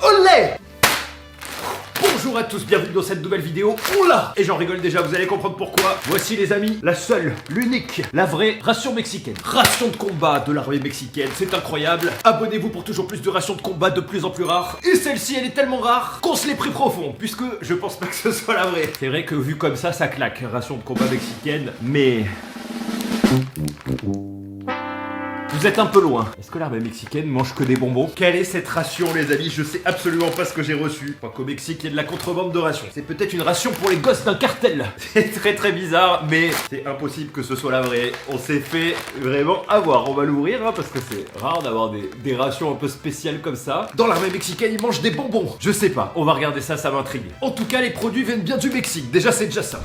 Olé! Bonjour à tous, bienvenue dans cette nouvelle vidéo. Oula! Et j'en rigole déjà, vous allez comprendre pourquoi. Voici les amis, la seule, l'unique, la vraie ration mexicaine. Ration de combat de l'armée mexicaine, c'est incroyable. Abonnez-vous pour toujours plus de rations de combat de plus en plus rares. Et celle-ci, elle est tellement rare qu'on se l'est pris profond, puisque je pense pas que ce soit la vraie. C'est vrai que vu comme ça claque, ration de combat mexicaine, mais... Vous êtes un peu loin. Est-ce que l'armée mexicaine mange que des bonbons? Quelle est cette ration, les amis? Je sais absolument pas ce que j'ai reçu. Je crois qu'au Mexique, il y a de la contrebande de rations. C'est peut-être une ration pour les gosses d'un cartel. C'est très bizarre, mais c'est impossible que ce soit la vraie. On s'est fait vraiment avoir. On va l'ouvrir, hein, parce que c'est rare d'avoir des rations un peu spéciales comme ça. Dans l'armée mexicaine, ils mangent des bonbons. Je sais pas. On va regarder ça, ça m'intrigue. En tout cas, les produits viennent bien du Mexique. Déjà, c'est déjà ça.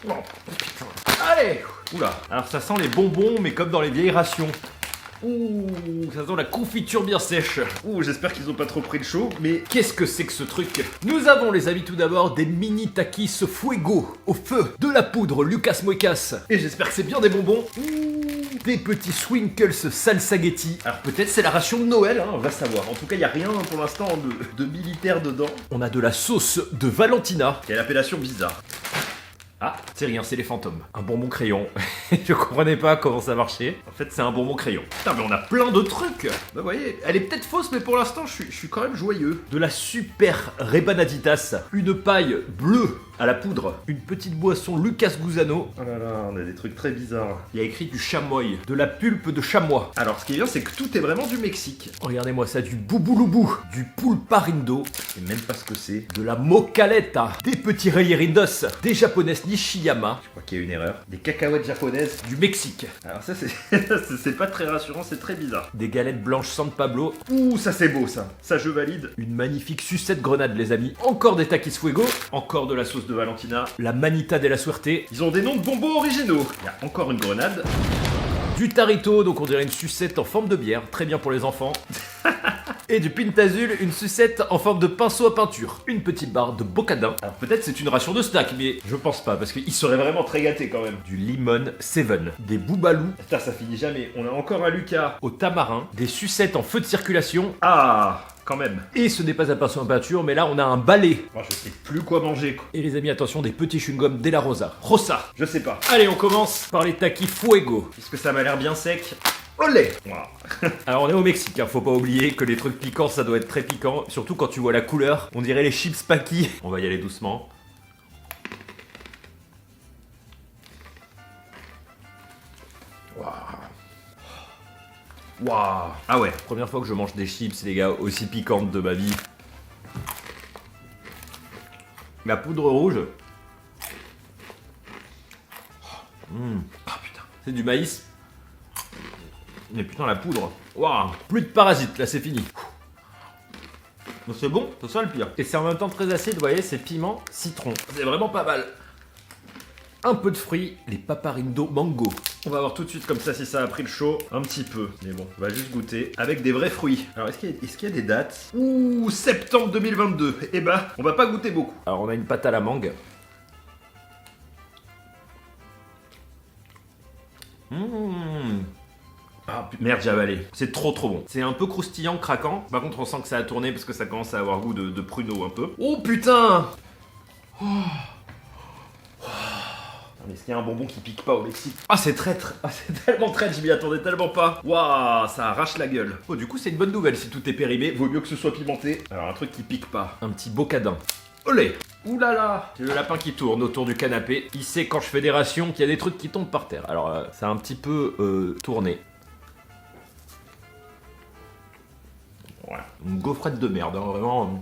Oh, putain. Allez! Oula, alors ça sent les bonbons, mais comme dans les vieilles rations. Ouh, ça sent la confiture bien sèche. Ouh, j'espère qu'ils ont pas trop pris le chaud. Mais qu'est-ce que c'est que ce truc? Nous avons, les amis, tout d'abord des mini takis fuego au feu, de la poudre Lucas Muecas. Et j'espère que c'est bien des bonbons. Ouh, des petits Swinkles salsaghetti. Alors peut-être c'est la ration de Noël, hein, on va savoir. En tout cas, il y a rien pour l'instant de militaire dedans. On a de la sauce de Valentina, qui a l'appellation bizarre. Ah, c'est rien, c'est les fantômes. Un bonbon crayon. Je comprenais pas comment ça marchait. En fait, c'est un bonbon crayon. Putain, mais on a plein de trucs. Bah, vous voyez, elle est peut-être fausse, mais pour l'instant, je suis quand même joyeux. De la super rebanaditas. Une paille bleue à la poudre. Une petite boisson Lucas Gusano. Oh là là, on a des trucs très bizarres. Il y a écrit du chamois. De la pulpe de chamois. Alors, ce qui est bien, c'est que tout est vraiment du Mexique. Regardez-moi ça, du boubouloubou. Du pulparindo. Je sais même pas ce que c'est. De la mocaleta. Des petits reyerindos. Des japonaises Nishiyama. Je crois qu'il y a une erreur. Des cacahuètes japonaises du Mexique. Alors ça, c'est pas très rassurant, c'est très bizarre. Des galettes blanches San Pablo. Ouh, ça c'est beau ça. Ça, je valide. Une magnifique sucette grenade, les amis. Encore des takis fuego. Encore de la sauce de Valentina. La manita de la suerte. Ils ont des noms de bonbons originaux. Il y a encore une grenade. Du tarito, donc on dirait une sucette en forme de bière. Très bien pour les enfants. Et du Pintazul, une sucette en forme de pinceau à peinture. Une petite barre de bocadin. Alors peut-être c'est une ration de snack, mais je pense pas, parce qu'ils seraient vraiment très gâtés quand même. Du Limon 7. Des boubalous. Putain, ça finit jamais. On a encore un Lucas au tamarin. Des sucettes en feu de circulation. Ah, quand même. Et ce n'est pas un pinceau à peinture, mais là on a un balai. Moi je sais plus quoi manger, quoi. Et les amis, attention, des petits chewing-gums de la Rosa. Rosa, je sais pas. Allez, on commence par les takis fuego. Puisque ça m'a l'air bien sec. Olé! Wow. Alors on est au Mexique, hein, faut pas oublier que les trucs piquants ça doit être très piquant, surtout quand tu vois la couleur, on dirait les chips Paki. On va y aller doucement. Waouh! Waouh! Ah ouais, première fois que je mange des chips les gars, aussi piquantes de ma vie. La poudre rouge. Ah putain, c'est du maïs. Mais putain, la poudre. Waouh, plus de parasites, là c'est fini. C'est bon, c'est ça le pire. Et c'est en même temps très acide, vous voyez, c'est piment, citron. C'est vraiment pas mal. Un peu de fruits, les paparindo mango. On va voir tout de suite comme ça si ça a pris le chaud. Un petit peu, mais bon, on va juste goûter avec des vrais fruits. Alors est-ce qu'il y a des dates? Ouh, septembre 2022. Eh ben, on va pas goûter beaucoup. Alors on a une pâte à la mangue. Ah merde, j'ai avalé. C'est trop bon. C'est un peu croustillant, craquant. Par contre, on sent que ça a tourné parce que ça commence à avoir goût de pruneau un peu. Oh putain! Mais est-ce qu'il y a un bonbon qui pique pas au Mexique? Ah, c'est traître! Ah, c'est tellement traître, je m'y attendais tellement pas! Waouh, ça arrache la gueule! Oh, du coup, c'est une bonne nouvelle si tout est périmé. Vaut mieux que ce soit pimenté. Alors, un truc qui pique pas. Un petit bocadin. Olé! Ouh là là! C'est le lapin qui tourne autour du canapé. Il sait quand je fais des rations qu'il y a des trucs qui tombent par terre. Alors, ça a un petit peu tourné. Ouais, une gaufrette de merde, hein, vraiment.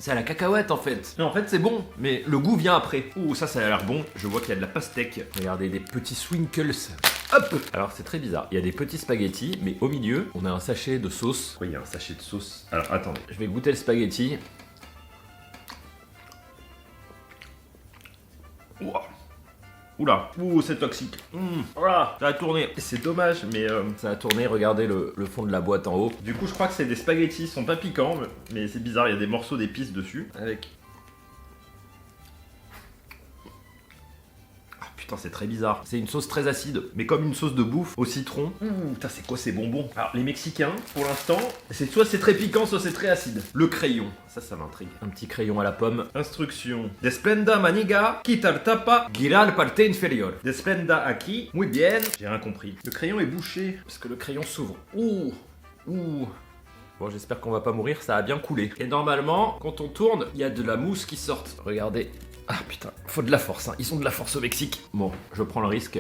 C'est à la cacahuète en fait. Mais en fait c'est bon, mais le goût vient après. Ouh, ça a l'air bon. Je vois qu'il y a de la pastèque. Regardez, des petits Swinkles. Hop! Alors c'est très bizarre. Il y a des petits spaghettis, mais au milieu, on a un sachet de sauce. Oui, il y a un sachet de sauce. Alors attendez, je vais goûter le spaghetti. Ouah. Oula, ouh, c'est toxique. Voilà, ça a tourné. C'est dommage, mais ça a tourné. Regardez le fond de la boîte en haut. Du coup, je crois que c'est des spaghettis. Ils sont pas piquants, mais c'est bizarre. Il y a des morceaux d'épices dessus. Avec. Ah putain, c'est très bizarre. C'est une sauce très acide, mais comme une sauce de bouffe au citron. Putain, c'est quoi ces bonbons? Alors, les Mexicains, pour l'instant, soit c'est très piquant, soit c'est très acide. Le crayon, ça m'intrigue. Un petit crayon à la pomme. Instruction. Desplenda maniga, quitar tapa, girar parte inferior. Desplenda aquí, muy bien. J'ai rien compris. Le crayon est bouché, parce que le crayon s'ouvre. Ouh. Bon, j'espère qu'on va pas mourir, ça a bien coulé. Et normalement, quand on tourne, il y a de la mousse qui sort. Regardez. Ah putain, faut de la force, hein. Ils ont de la force au Mexique. Bon, je prends le risque.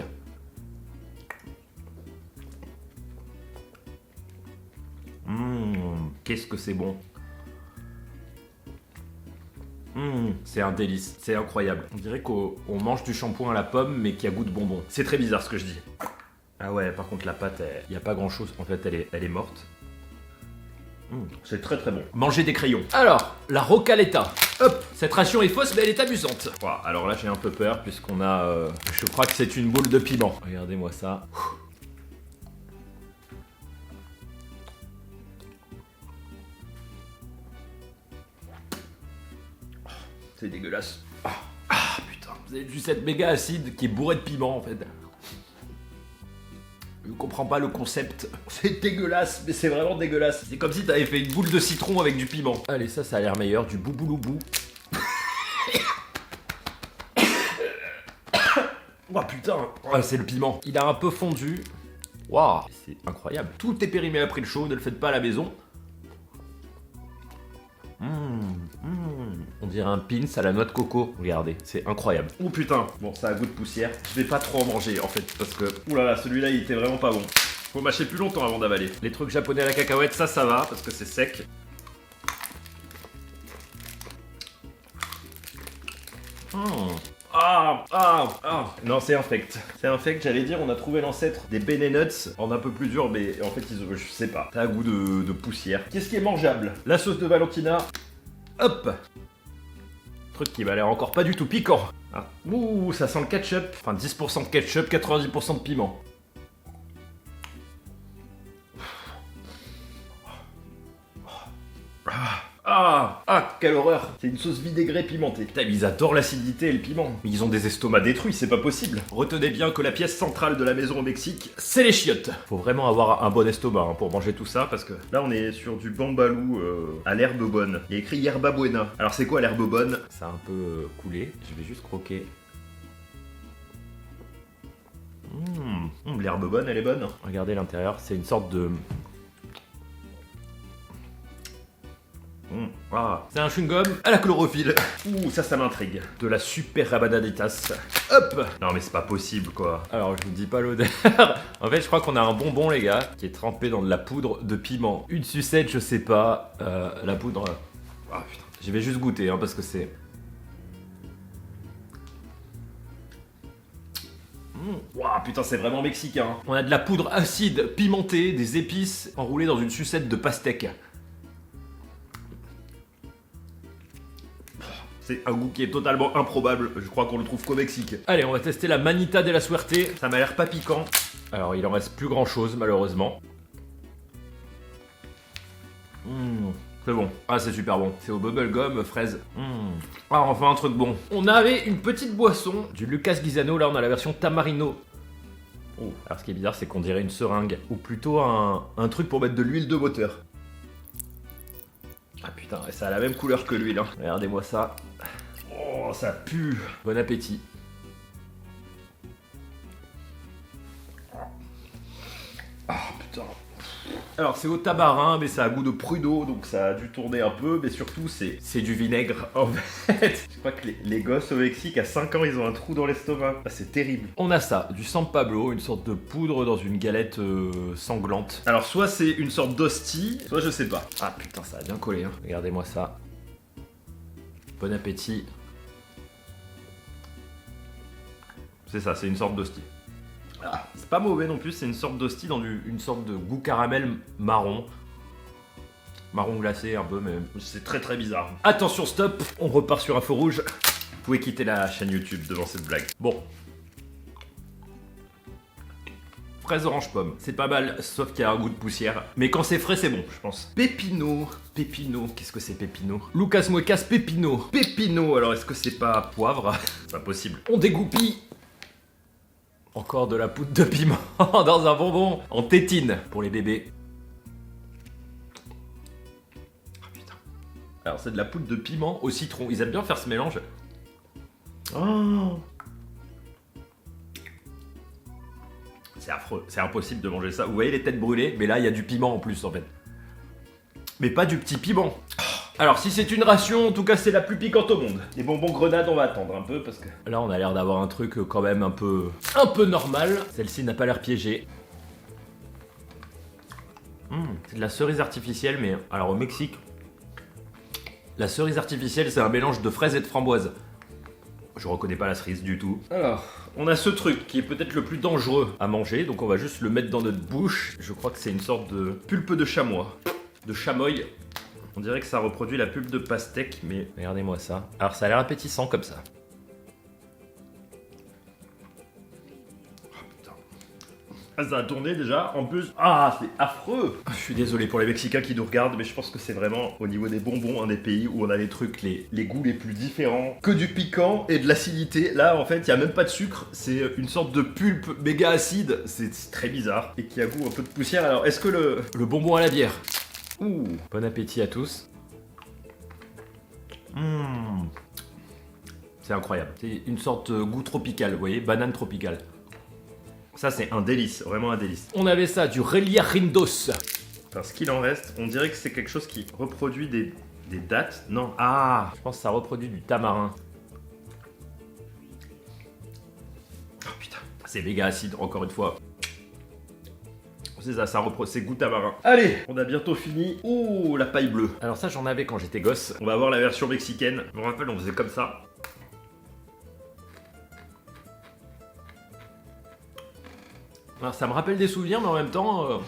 Qu'est-ce que c'est bon. C'est un délice, c'est incroyable. On dirait qu'on mange du shampoing à la pomme, mais qui a goût de bonbon. C'est très bizarre ce que je dis. Ah ouais, par contre la pâte, il n'y a pas grand chose. En fait, elle est morte. C'est très très bon. Manger des crayons. Alors, la rocaleta. Hop, cette ration est fausse, mais elle est amusante. Wow, alors là, j'ai un peu peur, puisqu'on a... je crois que c'est une boule de piment. Regardez-moi ça. C'est dégueulasse. Ah putain, vous avez vu cette méga acide qui est bourrée de piment en fait. Je comprends pas le concept. C'est dégueulasse, mais c'est vraiment dégueulasse. C'est comme si t'avais fait une boule de citron avec du piment. Allez, ça a l'air meilleur, du boubouloubou. Oh putain, c'est le piment. Il a un peu fondu. Waouh, c'est incroyable. Tout est périmé après le chaud, ne le faites pas à la maison. On dirait un pins à la noix de coco. Regardez, c'est incroyable. Oh putain, bon, ça a goût de poussière. Je vais pas trop en manger en fait, parce que... Oulala, celui-là il était vraiment pas bon. Faut mâcher plus longtemps avant d'avaler. Les trucs japonais à la cacahuète, ça va, parce que c'est sec. Non, c'est infect. C'est infect, j'allais dire, on a trouvé l'ancêtre des Bene Nuts en un peu plus dur, mais en fait, je sais pas. Ça a un goût de poussière. Qu'est-ce qui est mangeable? La sauce de Valentina. Hop! Truc qui m'a l'air encore pas du tout piquant. Ah. Ouh, ça sent le ketchup. Enfin, 10% de ketchup, 90% de piment. Quelle horreur. C'est une sauce vinaigrée pimentée. Putain, ils adorent l'acidité et le piment. Mais ils ont des estomacs détruits, c'est pas possible. Retenez bien que la pièce centrale de la maison au Mexique, c'est les chiottes. Faut vraiment avoir un bon estomac pour manger tout ça, parce que là, on est sur du bambalou à l'herbe bonne. Il y a écrit yerba buena. Alors, c'est quoi l'herbe bonne? Ça a un peu coulé. Je vais juste croquer. L'herbe bonne, elle est bonne. Regardez l'intérieur, c'est une sorte de... C'est un chewing-gum à la chlorophylle. Ouh, ça m'intrigue. De la super rabanaditas. Hop. Non mais c'est pas possible quoi. Alors je vous dis pas l'odeur. En fait je crois qu'on a un bonbon les gars qui est trempé dans de la poudre de piment. Une sucette je sais pas. La poudre... Ah putain. Je vais juste goûter hein, parce que c'est... Waouh, putain, c'est vraiment mexicain. On a de la poudre acide, pimentée, des épices enroulées dans une sucette de pastèque. C'est un goût qui est totalement improbable, je crois qu'on le trouve qu'au Mexique. Allez, on va tester la Manita de la Suerte, ça m'a l'air pas piquant. Alors, il en reste plus grand chose, malheureusement. C'est bon. Ah, c'est super bon. C'est au bubblegum, fraise. Ah, enfin un truc bon. On avait une petite boisson du Lucas Guisano, là on a la version Tamarino. Oh. Alors ce qui est bizarre, c'est qu'on dirait une seringue, ou plutôt un truc pour mettre de l'huile de moteur. Ah putain, ça a la même couleur que l'huile, hein. Regardez-moi ça. Oh, ça pue. Bon appétit. Ah putain. Alors c'est au tabarin, mais ça a goût de pruneau, donc ça a dû tourner un peu, mais surtout c'est du vinaigre en fait. Je crois que les gosses au Mexique à 5 ans ils ont un trou dans l'estomac. Ah, c'est terrible. On a ça, du San Pablo, une sorte de poudre dans une galette sanglante. Alors soit c'est une sorte d'hostie, soit je sais pas. Ah putain ça a bien collé hein. Regardez-moi ça. Bon appétit. C'est ça, c'est une sorte d'hostie. Ah, c'est pas mauvais non plus, c'est une sorte d'hostie dans une sorte de goût caramel marron. Marron glacé un peu, mais c'est très très bizarre. Attention, stop, on repart sur un feu rouge. Vous pouvez quitter la chaîne YouTube devant cette blague. Bon. Fraise orange pomme, c'est pas mal, sauf qu'il y a un goût de poussière. Mais quand c'est frais, c'est bon, je pense. Pépino. Pépino, qu'est-ce que c'est Pépino? Lucas Muecas Pépino. Pépino, alors est-ce que c'est pas poivre? C'est pas possible. On dégoupille. Encore de la poudre de piment dans un bonbon en tétine pour les bébés. Oh putain. Alors c'est de la poudre de piment au citron. Ils aiment bien faire ce mélange. Oh. C'est affreux, c'est impossible de manger ça. Vous voyez les têtes brûlées, mais là il y a du piment en plus en fait. Mais pas du petit piment. Alors si c'est une ration, en tout cas c'est la plus piquante au monde. Les bonbons grenades, on va attendre un peu parce que... Là on a l'air d'avoir un truc quand même un peu normal. Celle-ci n'a pas l'air piégée. C'est de la cerise artificielle, mais alors au Mexique, la cerise artificielle c'est un mélange de fraises et de framboises. Je reconnais pas la cerise du tout. Alors, on a ce truc qui est peut-être le plus dangereux à manger, donc on va juste le mettre dans notre bouche. Je crois que c'est une sorte de pulpe de chamois, de chamoy. On dirait que ça reproduit la pulpe de pastèque, mais regardez-moi ça. Alors ça a l'air appétissant comme ça. Ah, ça a tourné déjà, en plus, ah c'est affreux. Je suis désolé pour les Mexicains qui nous regardent, mais je pense que c'est vraiment au niveau des bonbons un des pays où on a les trucs, les goûts les plus différents. Que du piquant et de l'acidité. Là en fait il n'y a même pas de sucre, c'est une sorte de pulpe méga acide, c'est très bizarre. Et qui a goût un peu de poussière. Alors est-ce que le bonbon à la bière? Ouh, bon appétit à tous. C'est incroyable, c'est une sorte de goût tropical, vous voyez, banane tropicale. Ça c'est un délice, vraiment un délice. On avait ça, du reliarindos. Enfin, ce qu'il en reste, on dirait que c'est quelque chose qui reproduit des dattes. Non, ah, je pense que ça reproduit du tamarin. Oh putain, c'est méga acide, encore une fois. C'est ça, c'est goût tamarin. Allez, on a bientôt fini. Ouh, la paille bleue. Alors ça j'en avais quand j'étais gosse. On va voir la version mexicaine. Je me rappelle, on faisait comme ça. Alors, ça me rappelle des souvenirs, mais en même temps,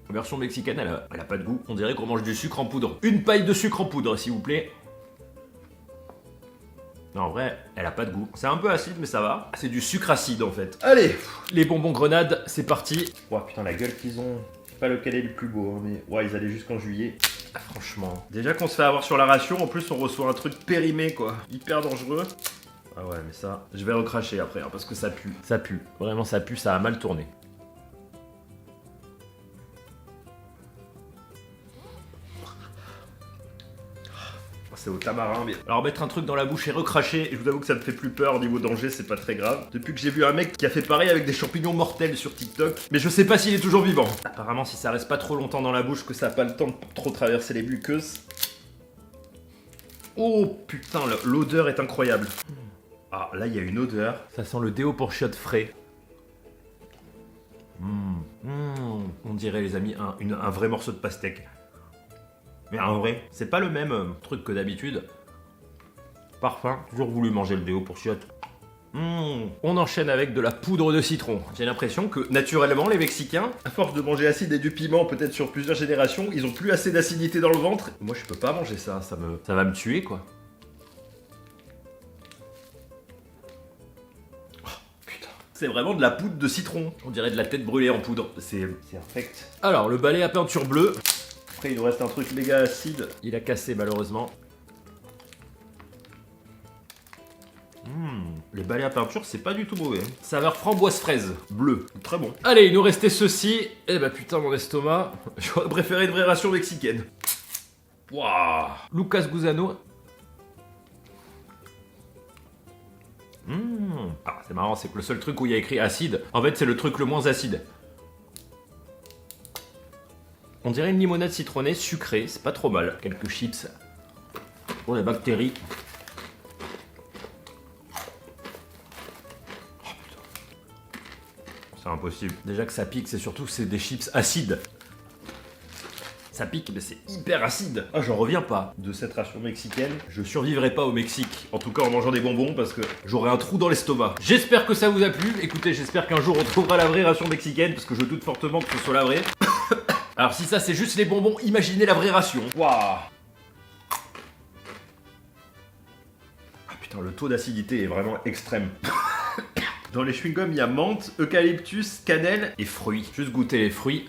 la version mexicaine, elle a pas de goût. On dirait qu'on mange du sucre en poudre. Une paille de sucre en poudre, s'il vous plaît. Non, en vrai, elle a pas de goût. C'est un peu acide, mais ça va. C'est du sucre acide, en fait. Allez, les bonbons grenades, c'est parti. Oh putain, la gueule qu'ils ont. Je sais pas lequel est le plus beau, hein, mais ouais, ils allaient jusqu'en juillet. Ah, franchement. Déjà qu'on se fait avoir sur la ration, en plus, on reçoit un truc périmé, quoi. Hyper dangereux. Ah ouais, mais ça, je vais recracher après, hein, parce que ça pue. Ça pue, vraiment ça pue, ça a mal tourné. C'est au tamarin, mais... Alors mettre un truc dans la bouche et recracher, je vous avoue que ça me fait plus peur au niveau danger, c'est pas très grave. Depuis que j'ai vu un mec qui a fait pareil avec des champignons mortels sur TikTok, mais je sais pas s'il est toujours vivant. Apparemment, si ça reste pas trop longtemps dans la bouche, que ça a pas le temps de trop traverser les muqueuses. Oh putain, l'odeur est incroyable. Ah, là, il y a une odeur. Ça sent le déo pour chiottes frais. On dirait, les amis, un vrai morceau de pastèque. Mais un vrai. C'est pas le même truc que d'habitude. Parfum. Toujours voulu manger le déo pour chiottes. On enchaîne avec de la poudre de citron. J'ai l'impression que, naturellement, les Mexicains, à force de manger acide et du piment, peut-être sur plusieurs générations, ils ont plus assez d'acidité dans le ventre. Moi, je peux pas manger ça. Ça va me tuer, quoi. C'est vraiment de la poudre de citron. On dirait de la tête brûlée en poudre. C'est infect. Alors, le balai à peinture bleue. Après, il nous reste un truc méga acide. Il a cassé, malheureusement. Les balais à peinture, c'est pas du tout mauvais. Saveur framboise fraise. Bleu. Très bon. Allez, il nous restait ceci. Eh bah putain, mon estomac. J'aurais préféré une vraie ration mexicaine. Waouh. Lucas Guzano. Ah, c'est marrant, c'est que le seul truc où il y a écrit acide, en fait c'est le truc le moins acide. On dirait une limonade citronnée sucrée, c'est pas trop mal. Quelques chips pour les bactéries. Oh putain. C'est impossible. Déjà que ça pique, c'est surtout que c'est des chips acides. Ça pique, mais c'est hyper acide. Ah, j'en reviens pas de cette ration mexicaine. Je survivrai pas au Mexique, en tout cas en mangeant des bonbons, parce que j'aurai un trou dans l'estomac. J'espère que ça vous a plu. Écoutez, j'espère qu'un jour on trouvera la vraie ration mexicaine, parce que je doute fortement que ce soit la vraie. Alors si ça c'est juste les bonbons, imaginez la vraie ration. Waouh. Ah putain, le taux d'acidité est vraiment extrême. Dans les chewing-gums, il y a menthe, eucalyptus, cannelle et fruits. Juste goûter les fruits.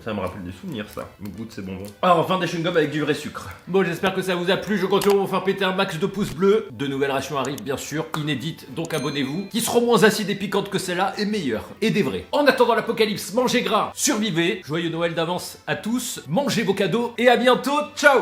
Ça me rappelle des souvenirs, ça. Le goût de ces bonbons. Ah, enfin des chewing-gums avec du vrai sucre. Bon, j'espère que ça vous a plu. Je compte sur vous pour faire péter un max de pouces bleus. De nouvelles rations arrivent, bien sûr, inédites, donc abonnez-vous. Qui seront moins acides et piquantes que celle-là et meilleures. Et des vrais. En attendant l'apocalypse, mangez gras, survivez. Joyeux Noël d'avance à tous. Mangez vos cadeaux et à bientôt. Ciao!